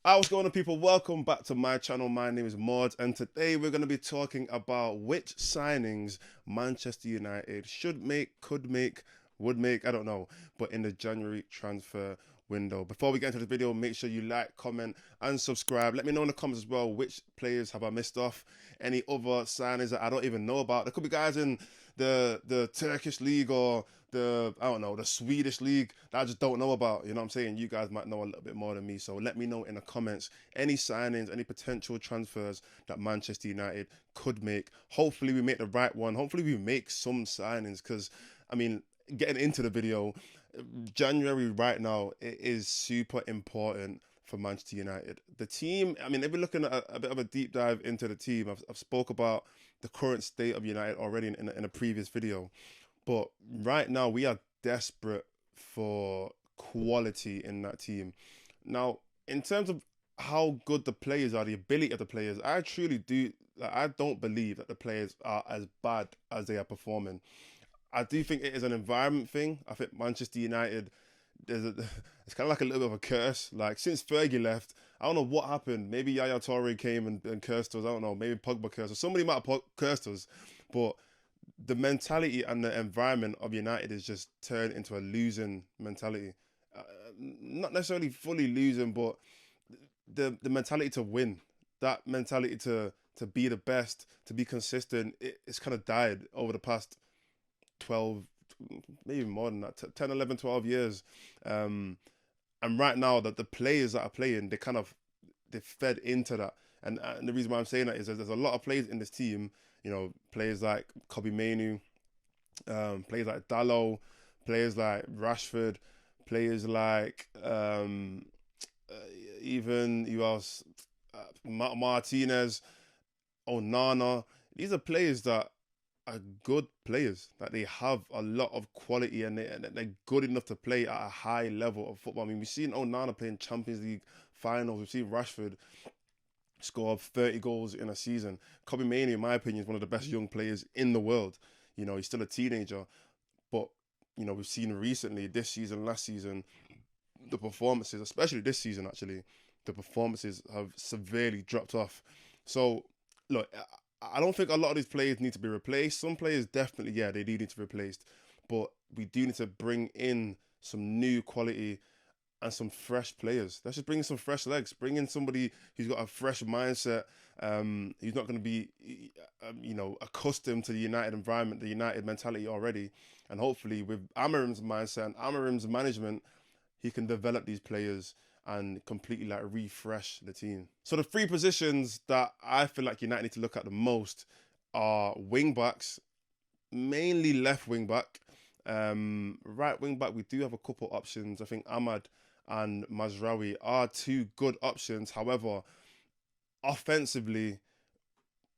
Hi, what's going on, people? Welcome back to my channel. My name is Mords, and today we're going to be talking about which signings Manchester United should make, could make, would make, I don't know, but in the January transfer window. Before we get into the video, make sure you like, comment, and subscribe. Let me know in the comments as well which players have I missed off, any other signings that I don't even know about. There could be guys in the Turkish league or the Swedish league that I just don't know about. You know what I'm saying? You guys might know a little bit more than me. So let me know in the comments any signings, any potential transfers that Manchester United could make. Hopefully we make the right one. Hopefully we make some signings, because I mean, getting into the video, January right now, it is super important for Manchester United. The team, I mean, if we're looking at a bit of a deep dive into the team, I've spoke about the current state of United already in a previous video. But right now, we are desperate for quality in that team. Now, in terms of how good the players are, the ability of the players, I truly do. I don't believe that the players are as bad as they are performing. I do think it is an environment thing. I think Manchester United, it's kind of like a little bit of a curse. Like, since Fergie left, I don't know what happened. Maybe Yaya Toure came and cursed us. I don't know. Maybe Pogba cursed us. Somebody might have cursed us. But the mentality and the environment of United is just turned into a losing mentality. Not necessarily fully losing, but the mentality to win, that mentality to be the best, to be consistent, it's kind of died over the past 12, maybe more than that, 10, 11, 12 years. And right now, that the players that are playing, they fed into that. And the reason why I'm saying that is there's a lot of players in this team, you know, players like Kobe Mainu, players like Dalot, players like Rashford, players like even who else, Martinez, Onana. These are players that are good players, that they have a lot of quality, and they're good enough to play at a high level of football. I mean, we've seen Onana playing Champions League finals. We've seen Rashford score 30 goals in a season. Kobe Mainoo, in my opinion, is one of the best young players in the world. You know, he's still a teenager, but you know, we've seen recently, this season, last season, the performances, especially this season, actually, the performances have severely dropped off. So, look, I don't think a lot of these players need to be replaced. Some players definitely, yeah, they do need to be replaced, but we do need to bring in some new quality and some fresh players. Let's just bring in some fresh legs. Bring in somebody who's got a fresh mindset. Who's not going to be, you know, accustomed to the United environment, the United mentality already. And hopefully, with Amarim's mindset and Amarim's management, he can develop these players and completely like refresh the team. So the three positions that I feel like United need to look at the most are wing backs, mainly left wing back. Right wing back, we do have a couple options. I think Ahmad and Mazraoui are two good options. However, offensively,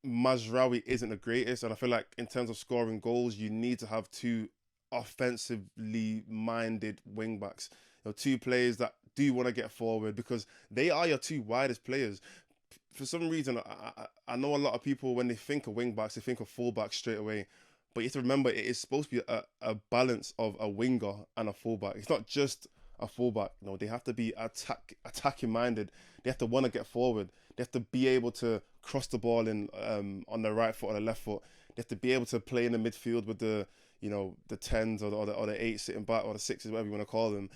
Mazraoui isn't the greatest, and I feel like in terms of scoring goals, you need to have two offensively minded wing backs. You know, two players that do want to get forward, because they are your two widest players. For some reason, I know a lot of people, when they think of wing backs, they think of full backs straight away. But you have to remember, it is supposed to be a balance of a winger and a fullback. It's not just a fullback. No, they have to be attacking minded. They have to want to get forward. They have to be able to cross the ball in on the right foot or the left foot. They have to be able to play in the midfield with the, you know, the tens or the eight sitting back, or the sixes, whatever you want to call them.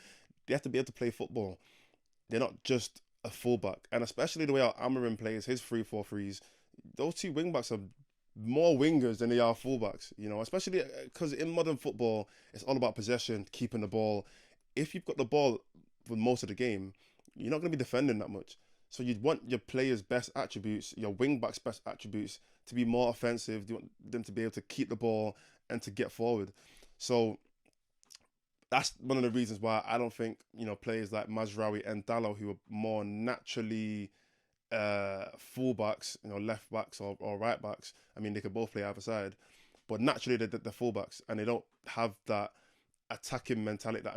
They have to be able to play football. They're not just a fullback. And especially the way our Amarim plays his 3-4-3s, those two wing backs are more wingers than they are fullbacks, you know, especially because in modern football, it's all about possession, keeping the ball. If you've got the ball for most of the game, you're not going to be defending that much. So you'd want your players' best attributes, your wing backs' best attributes, to be more offensive. You want them to be able to keep the ball and to get forward. So that's one of the reasons why I don't think, you know, players like Mazraoui and Dalot, who are more naturally fullbacks, you know, left backs or right backs. I mean, they could both play either side, but naturally they're fullbacks, and they don't have that attacking mentality, that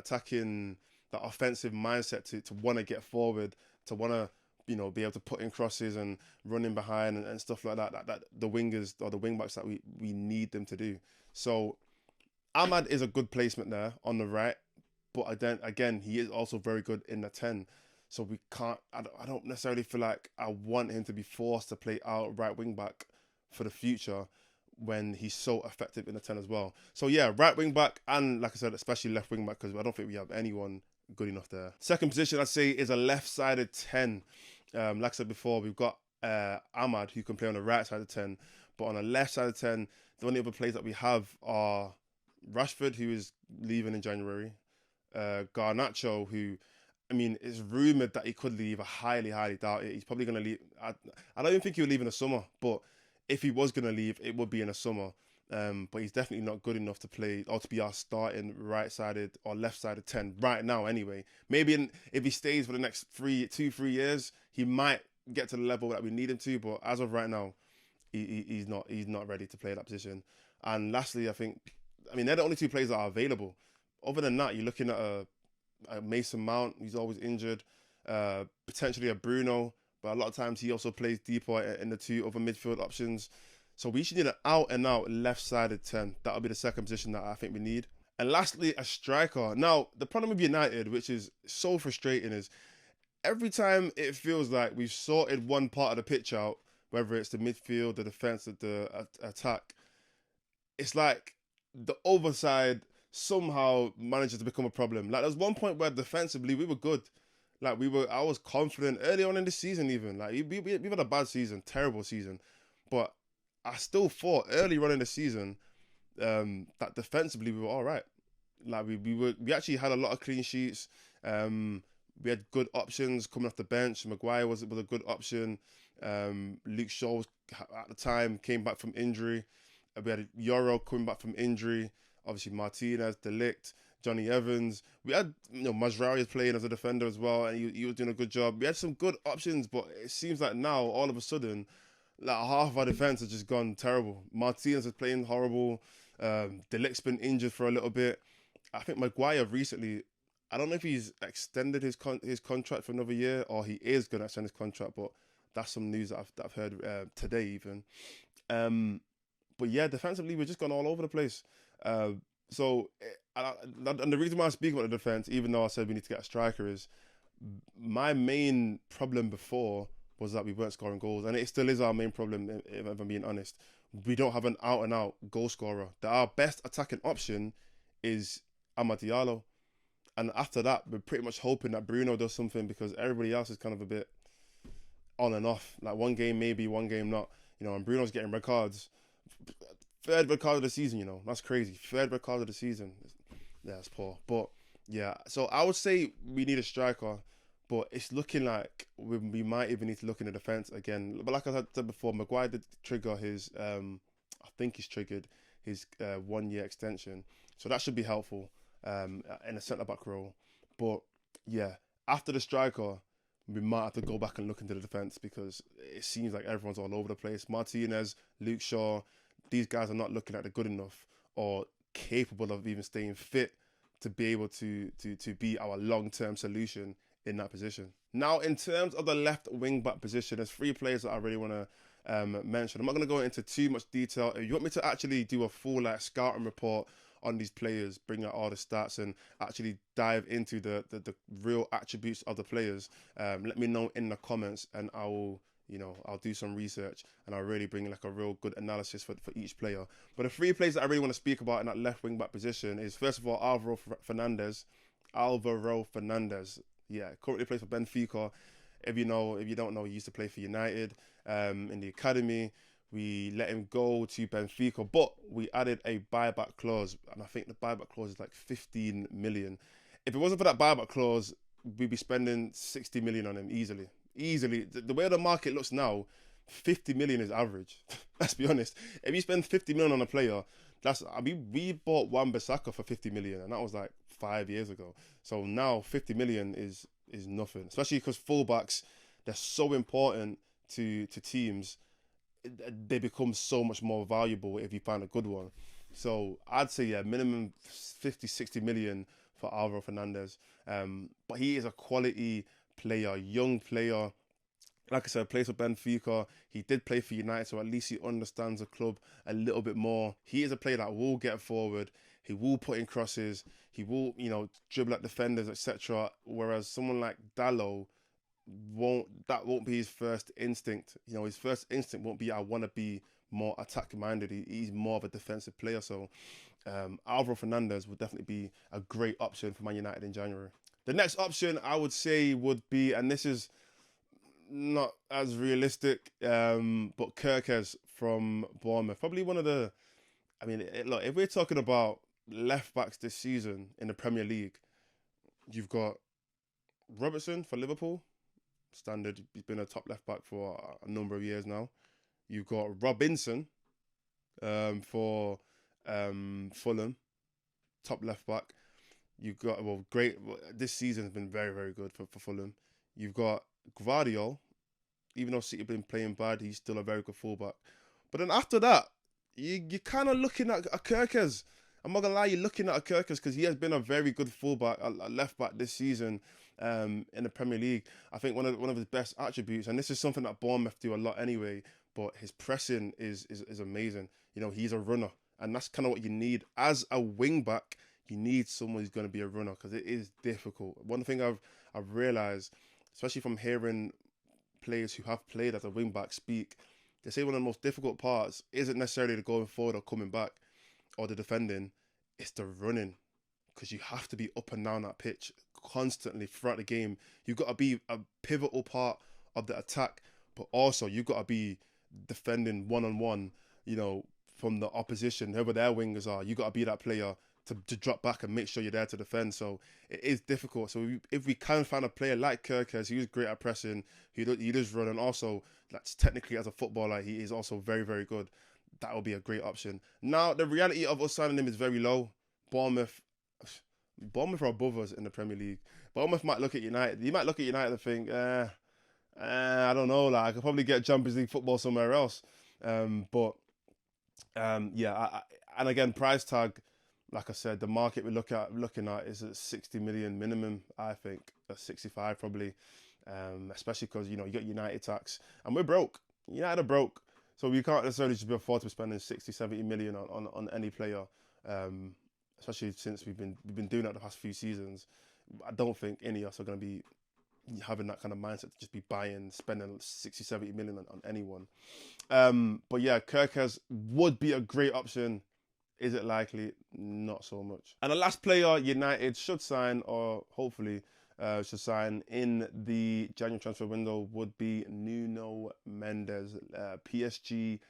offensive mindset to want to get forward, to want to, you know, be able to put in crosses and running behind and stuff like that. That the wingers or the wing backs that we need them to do. So Ahmad is a good placement there on the right, but then again, he is also very good in the 10. So we can't. I don't necessarily feel like I want him to be forced to play out right wing back for the future when he's so effective in the 10 as well. So yeah, right wing back and like I said, especially left wing back because I don't think we have anyone good enough there. Second position I'd say is a left-sided 10. Like I said before, we've got Ahmad who can play on the right side of 10, but on the left side of 10, the only other players that we have are Rashford, who is leaving in January, Garnacho, who, I mean, it's rumoured that he could leave. I highly, highly doubt it. He's probably going to leave. I don't even think he would leave in the summer, but if he was going to leave, it would be in the summer. But he's definitely not good enough to play or to be our starting right-sided or left-sided 10 right now anyway. Maybe if he stays for the next 3 years, he might get to the level that we need him to. But as of right now, he's not ready to play that position. And lastly, I mean, they're the only two players that are available. Other than that, you're looking at a Mason Mount, he's always injured. Potentially a Bruno, but a lot of times he also plays deeper in the two other midfield options. So we should need an out-and-out left-sided 10. That'll be the second position that I think we need. And lastly, a striker. Now, the problem with United, which is so frustrating, is every time it feels like we've sorted one part of the pitch out, whether it's the midfield, the defence, the attack, it's like the overside somehow manages to become a problem. Like, there's one point where defensively we were good. Like, I was confident early on in the season even. Like, we've had a bad season, terrible season. But I still thought early on in the season that defensively we were all right. Like, we actually had a lot of clean sheets. We had good options coming off the bench. Maguire was a good option. Luke Shaw was, at the time, came back from injury. We had Euro coming back from injury. Obviously, Martinez, De Ligt, Johnny Evans. We had, Mazraoui playing as a defender as well, and he was doing a good job. We had some good options, but it seems like now, all of a sudden, like half of our defense has just gone terrible. Martinez is playing horrible. De Ligt's been injured for a little bit. I think Maguire recently, I don't know if he's extended his contract for another year or he is going to extend his contract, but that's some news that I've heard today even. But yeah, defensively, we've just gone all over the place. And the reason why I speak about the defense, even though I said we need to get a striker, is my main problem before was that we weren't scoring goals, and it still is our main problem, if I'm being honest. We don't have an out-and-out goal scorer. Our best attacking option is Amad Diallo, and after that, we're pretty much hoping that Bruno does something because everybody else is kind of a bit on and off. Like, one game maybe, one game not. And Bruno's getting red cards. Third red card of the season, that's crazy. Third red card of the season. Yeah, that's poor. But yeah, so I would say we need a striker, but it's looking like we might even need to look in the defence again. But like I said before, Maguire did trigger his, I think he's triggered his 1 year extension. So that should be helpful in a centre-back role. But yeah, after the striker, we might have to go back and look into the defence because it seems like everyone's all over the place. Martinez, Luke Shaw, these guys are not looking like they're good enough or capable of even staying fit to be able to be our long-term solution in that position. Now, in terms of the left wing-back position, there's 3 players that I really want to mention. I'm not going to go into too much detail. If you want me to actually do a full scouting report on these players, bring out all the stats and actually dive into the real attributes of the players, let me know in the comments and I will, I'll do some research and I'll really bring a real good analysis for each player. But the 3 players that I really want to speak about in that left wing back position is, first of all, Alvaro Fernandez. Yeah, currently plays for Benfica. If you don't know, he used to play for United in the academy. We let him go to Benfica, but we added a buyback clause, and I think the buyback clause is like 15 million. If it wasn't for that buyback clause, we'd be spending 60 million on him easily. The way the market looks now, 50 million is average. Let's be honest. If you spend 50 million on a player, we bought Wan-Bissaka for 50 million, and that was like 5 years ago. So now 50 million is nothing, especially because fullbacks, they're so important to teams. They become so much more valuable if you find a good one. So I'd say, minimum 50, 60 million for Alvaro Fernandez. But he is a quality player, young player. Like I said, plays for Benfica. He did play for United, so at least he understands the club a little bit more. He is a player that will get forward. He will put in crosses. He will, dribble at defenders, etc. Whereas someone like Dallo, won't be his first instinct. His first instinct won't be I want to be more attack minded. He's more of a defensive player. So Alvaro Fernandez would definitely be a great option for Man United in January. The next option I would say would be, and this is not as realistic, but Kirkes from Bournemouth. Probably one of the, I mean, look, if we're talking about left backs this season in the Premier League, you've got Robertson for Liverpool, standard. He's been a top left back for a number of years now. You've got Robinson for Fulham, top left back. You've got, great. This season has been very, very good for Fulham. You've got Gvardiol. Even though City have been playing bad, he's still a very good fullback. But then after that, you're kind of looking at a Kirkes. I'm not going to lie, you're looking at a Kirkes because he has been a very good fullback, a left back this season in the Premier League. I think one of his best attributes, and this is something that Bournemouth do a lot anyway, but his pressing is amazing. He's a runner, and that's kind of what you need. As a wing back, you need someone who's going to be a runner because it is difficult. One thing I've realised, especially from hearing players who have played as a wing back speak, they say one of the most difficult parts isn't necessarily the going forward or coming back or the defending, it's the running, because you have to be up and down that pitch constantly throughout the game. You've got to be a pivotal part of the attack, but also you've got to be defending one-on-one, from the opposition, whoever their wingers are. You've got to be that player to drop back and make sure you're there to defend. So it is difficult. So if we can find a player like Kirkes, who's great at pressing, he does run, and also that's technically as a footballer, he is also very, very good, that would be a great option. Now, the reality of us signing him is very low. Bournemouth are above us in the Premier League. Bournemouth might look at United. You might look at United and think, I don't know, I could probably get Champions League football somewhere else. And again, price tag, like I said, the market we're looking at is at 60 million minimum, I think. 65 probably, especially because, you got United tax. And we're broke. United are broke. So we can't necessarily just be afford to be spending 60, 70 million on any player, especially since we've been doing that the past few seasons. I don't think any of us are going to be having that kind of mindset to just be spending 60, 70 million on anyone. But yeah, Kirkes would be a great option. Is it likely? Not so much. And the last player United should sign, or hopefully should sign in the January transfer window, would be Nuno Mendes, PSG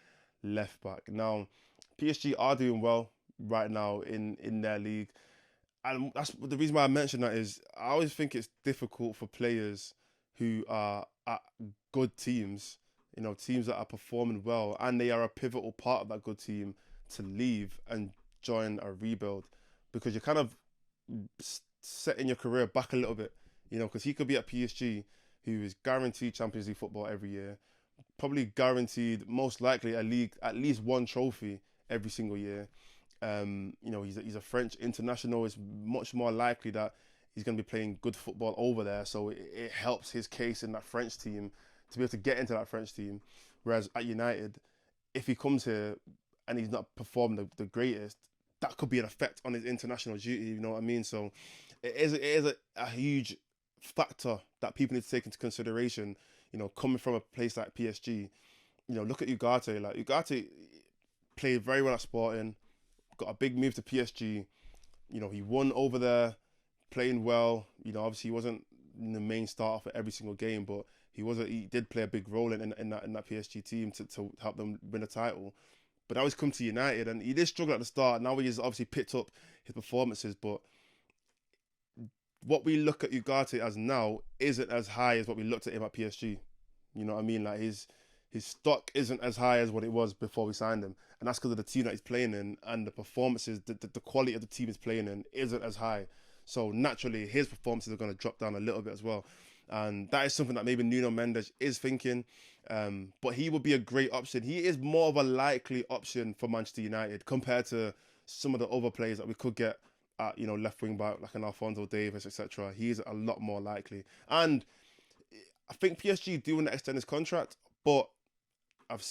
left back. Now, PSG are doing well right now in their league. And that's the reason why I mention that is I always think it's difficult for players who are at good teams, teams that are performing well, and they are a pivotal part of that good team, to leave and join a rebuild, because you're kind of setting your career back a little bit, because he could be at PSG, who is guaranteed Champions League football every year, probably guaranteed most likely at least one trophy every single year. He's a French international. It's much more likely that he's going to be playing good football over there, so it helps his case in that French team to be able to get into that French team. Whereas at United, if he comes here and he's not performed the greatest, that could be an effect on his international duty, you know what I mean? So it is a huge factor that people need to take into consideration, coming from a place like PSG. Look at Ugarte. Ugarte played very well at Sporting, got a big move to PSG. He won over there, playing well. Obviously he wasn't the main starter for every single game, but he did play a big role in that PSG team to help them win a title. But now he's come to United, and he did struggle at the start. Now he's obviously picked up his performances, but what we look at Ugarte as now isn't as high as what we looked at him at PSG. You know what I mean? Like his stock isn't as high as what it was before we signed him, and that's because of the team that he's playing in, and the performances, the quality of the team he's playing in isn't as high. So naturally, his performances are going to drop down a little bit as well. And that is something that maybe Nuno Mendes is thinking. But he would be a great option. He is more of a likely option for Manchester United compared to some of the other players that we could get at, left wing back, like an Alphonso Davies, etc. He's a lot more likely. And I think PSG do want to extend his contract, but I've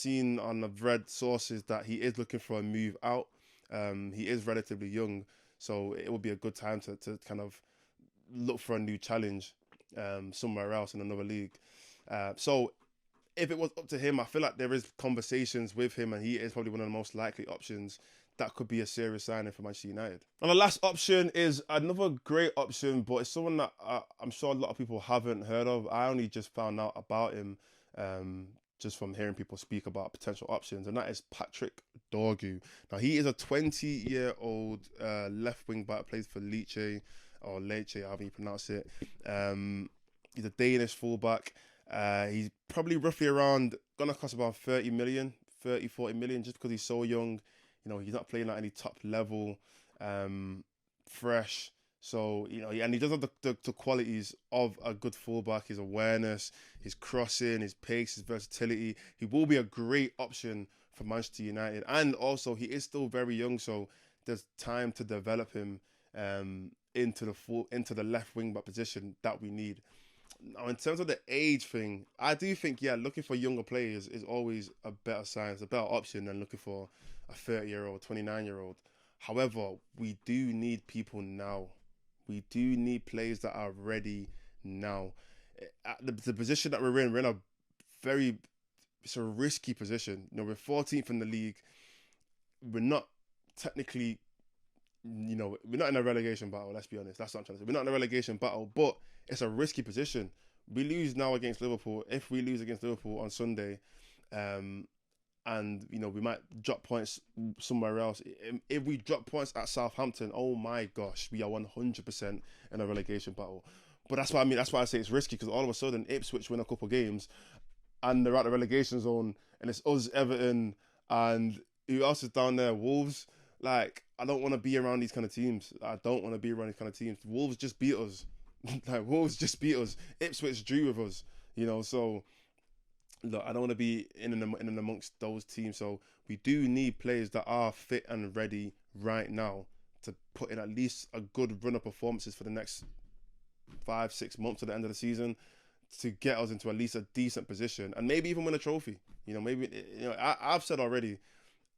read sources that he is looking for a move out. He is relatively young, so it would be a good time to kind of look for a new challenge. somewhere else in another league. So if it was up to him, I feel like there is conversations with him, and he is probably one of the most likely options that could be a serious signing for Manchester United. And the last option is another great option, but it's someone that I'm sure a lot of people haven't heard of. I only just found out about him just from hearing people speak about potential options, and that is Patrick Dorgu. Now, he is a 20-year-old left wing back, plays for Lecce, or Lecce, however you pronounce it. He's a Danish fullback. He's probably roughly around, gonna cost about 30 million, 30, 40 million, just because he's so young. You know, he's not playing at any top level, fresh. So, you know, and he does have the qualities of a good fullback, his awareness, his crossing, his pace, his versatility. He will be a great option for Manchester United. And also, he is still very young, so there's time to develop him into the left wing back position that we need. Now, in terms of the age thing, I do think, looking for younger players is always a better sign, it's a better option than looking for a 30-year-old, 29-year-old. However, we do need people now. We do need players that are ready now. At the position that we're in it's a risky position. You know, we're 14th in the league. We're not technically, we're not in a relegation battle, let's be honest. That's what I'm trying to say. We're not in a relegation battle, but it's a risky position. We lose now against Liverpool. If we lose against Liverpool on Sunday, and, we might drop points somewhere else. If we drop points at Southampton, oh my gosh, we are 100% in a relegation battle. But that's what I mean. That's why I say it's risky, because all of a sudden Ipswich win a couple of games and they're at the relegation zone, and it's us, Everton, and who else is down there? Wolves. Like, I don't want to be around these kind of teams. Wolves just beat us. Ipswich drew with us, so look, I don't want to be in and amongst those teams. So we do need players that are fit and ready right now to put in at least a good run of performances for the next 5-6 months to the end of the season, to get us into at least a decent position and maybe even win a trophy. I've said already,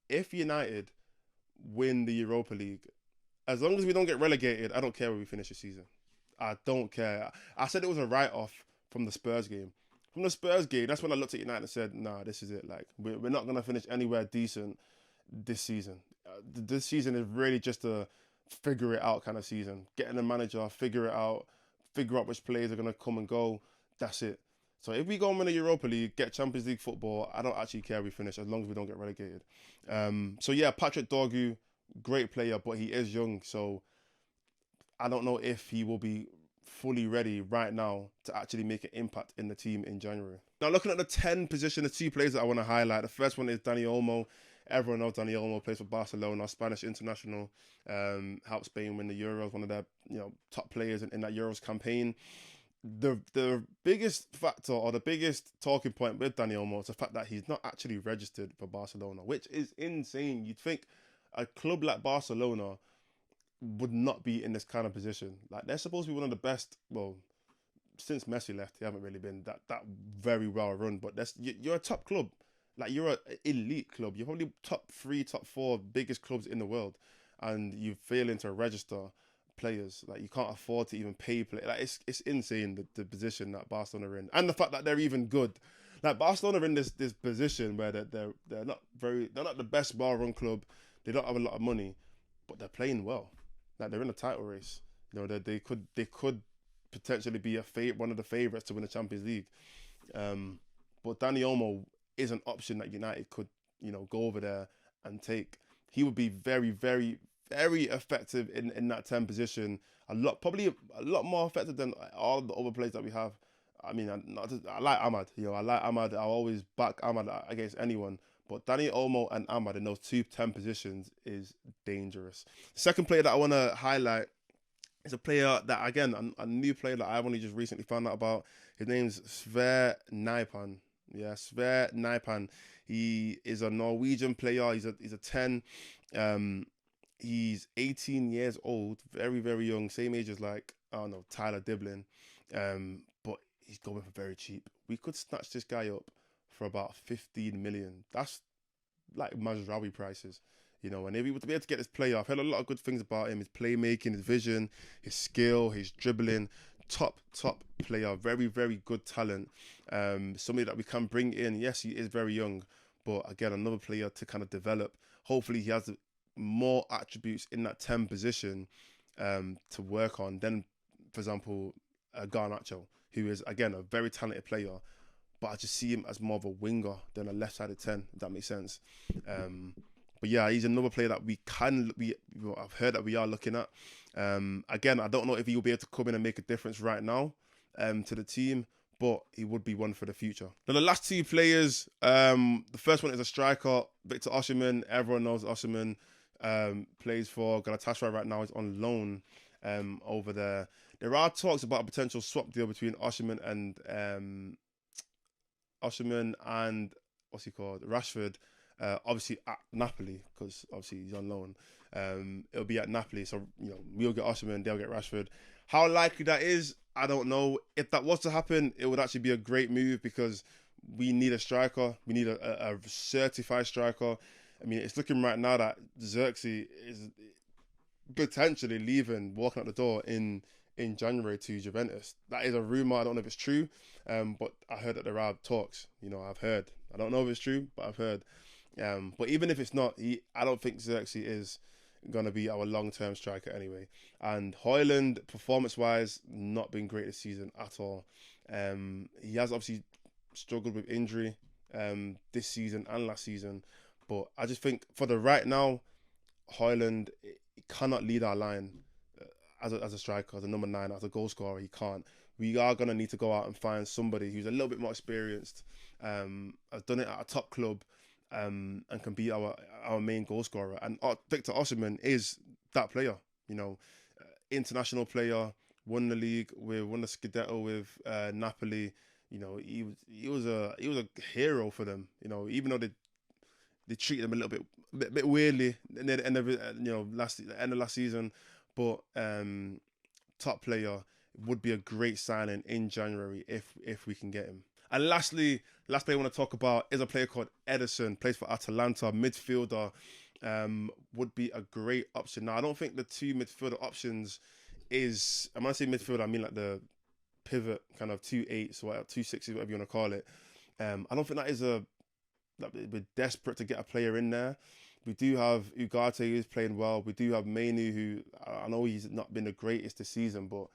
if United win the Europa League, as long as we don't get relegated, I don't care where we finish the season. I don't care. I said it was a write-off from the Spurs game. From the Spurs game, that's when I looked at United and said, nah, this is it. Like, we're not going to finish anywhere decent this season. This season is really just a figure it out kind of season. Getting the manager, figure out which players are going to come and go. That's it. So if we go and win the Europa League, get Champions League football, I don't actually care if we finish, as long as we don't get relegated. Patrick Dorgu, great player, but he is young. So I don't know if he will be fully ready right now to actually make an impact in the team in January. Now, looking at the 10 position, the 2 players that I want to highlight. The first one is Dani Olmo. Everyone knows Dani Olmo, plays for Barcelona, Spanish international, helped Spain win the Euros, one of their top players in that Euros campaign. The biggest factor, or the biggest talking point with Dani Olmo, is the fact that he's not actually registered for Barcelona, which is insane. You'd think a club like Barcelona would not be in this kind of position. Like, they're supposed to be one of the best. Well, since Messi left, they haven't really been that very well run. But you're a top club. Like, you're an elite club. You're probably top 3, top 4 biggest clubs in the world, and you failing to register players. Like, you can't afford to even pay players. Like, it's insane, the position that Barcelona are in, and the fact that they're even good. Like, Barcelona are in this position where they're not the best well-run club. They don't have a lot of money, but they're playing well. Like, they're in a title race. They could potentially be one of the favourites to win the Champions League. But Dani Olmo is an option that United could, go over there and take. He would be very, very, very effective in that 10 position. Probably a lot more effective than all the other players that we have. I mean, I like Ahmad. I like Ahmad. I'll always back Ahmad against anyone. But Dani Olmo and Ahmad in those 10 positions is dangerous. The second player that I want to highlight is a player that, again, a new player that I've only just recently found out about. His name's Sverre Nypan. Yeah, Sverre Nypan. He is a Norwegian player. He's a 10. He's 18 years old, very, very young, same age as Tyler Diblin. But he's going for very cheap. We could snatch this guy up for about 15 million. That's like Mazraoui prices, and if we were to be able to get this player, I've heard a lot of good things about him: his playmaking, his vision, his skill, his dribbling. top player, very, very good talent. Somebody that we can bring in. Yes, he is very young, but again, another player to kind of develop. Hopefully, he has more attributes in that 10 position to work on than, for example, Garnacho, who is, again, a very talented player, but I just see him as more of a winger than a left-sided 10, if that makes sense. But yeah, he's another player that I've heard that we are looking at. Again, I don't know if he will be able to come in and make a difference right now to the team, but he would be one for the future. Now, the last two players, the first one is a striker, Victor Osimhen. Everyone knows Osimhen plays for Galatasaray right now. He's on loan over there. There are talks about a potential swap deal between Osimhen and what's he called, Rashford. Obviously at Napoli, because obviously he's on loan. It'll be at Napoli, so we'll get Osimhen, they'll get Rashford. How likely that is, I don't know. If that was to happen, it would actually be a great move because we need a striker. We need a certified striker. I mean, it's looking right now that Xerxes is potentially walking out the door in January to Juventus. That is a rumor. I don't know if it's true, but I heard that there are talks. I've heard. I don't know if it's true, but I've heard. But even if it's not, I don't think Xerxes is going to be our long-term striker anyway. And Højlund, performance-wise, not been great this season at all. He has obviously struggled with injury this season and last season. But I just think for the right now, Højlund cannot lead our line as a striker, as a number 9, as a goal scorer. He can't. We are going to need to go out and find somebody who's a little bit more experienced, has done it at a top club, and can be our main goal scorer. And Victor Osimhen is that player. International player, won the league, won the Scudetto with Napoli. He was a hero for them. Even though they treated him a little bit weirdly in the end of last season, but top player, would be a great signing in January if we can get him. And lastly, last player I want to talk about is a player called Ederson, plays for Atalanta, midfielder, would be a great option. Now, I don't think the two midfielder options is, and when I say midfielder, I mean like the pivot, kind of 2-8s, or 2-6s, whatever you want to call it. I don't think that is that we're desperate to get a player in there. We do have Ugarte, who's playing well. We do have Mainu, who I know he's not been the greatest this season, but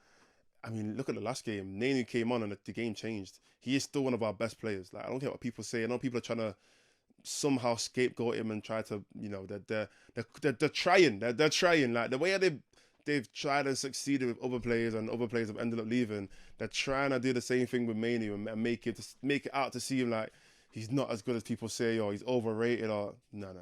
I mean, look at the last game. Nenu came on and the game changed. He is still one of our best players. Like, I don't care what people say. I know people are trying to somehow scapegoat him and try to, they're trying. They're trying. Like, the way they've tried and succeeded with other players and other players have ended up leaving, they're trying to do the same thing with Mainu and make it out to seem like he's not as good as people say, or he's overrated, or no.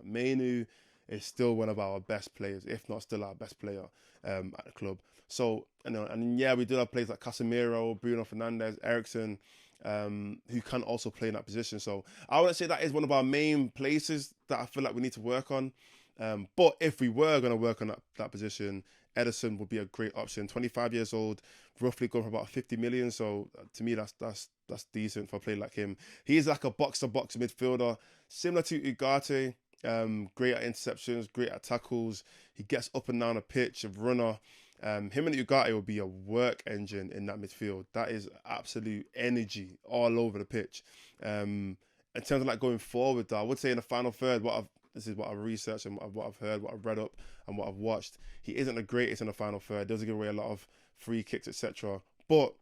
Mainu is still one of our best players, if not still our best player at the club. So, and yeah, we do have players like Casemiro, Bruno Fernandes, Eriksen, who can also play in that position. So I would say that is one of our main places that I feel like we need to work on. But if we were going to work on that position, Ederson would be a great option. 25 years old, roughly going for about 50 million. So to me, that's decent for a player like him. He's like a box-to-box midfielder, similar to Ugarte. Great at interceptions, great at tackles. He gets up and down the pitch, a runner. Him and Ugarte will be a work engine in that midfield. That is absolute energy all over the pitch. In terms of like going forward, though, I would say in the final third, this is what I've researched and what I've heard, what I've read up and what I've watched. He isn't the greatest in the final third. Doesn't give away a lot of free kicks, etc. But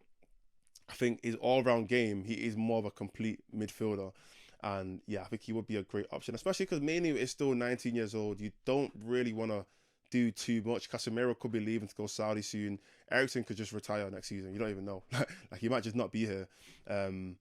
I think his all-round game, he is more of a complete midfielder. And yeah, I think he would be a great option, especially because Mainu is still 19 years old. You don't really want to do too much. Casemiro could be leaving to go Saudi soon. Eriksen could just retire next season. You don't even know. Like, he might just not be here. And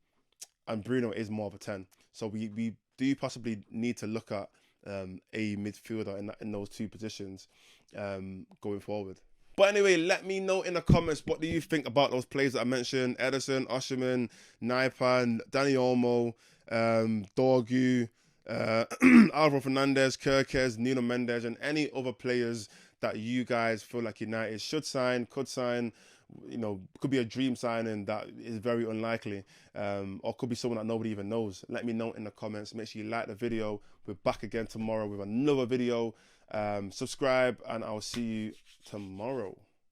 Bruno is more of a 10. So we do possibly need to look at a midfielder in those two positions going forward. But anyway, let me know in the comments, what do you think about those players that I mentioned? Ederson, Osimhen, Naipan, Dani Olmo, Dorgu, Alvaro Fernandez, Kirkes, Nuno Mendes, and any other players that you guys feel like United should sign, could sign, could be a dream signing that is very unlikely, or could be someone that nobody even knows. Let me know in the comments. Make sure you like the video. We're back again tomorrow with another video. Subscribe, and I'll see you tomorrow.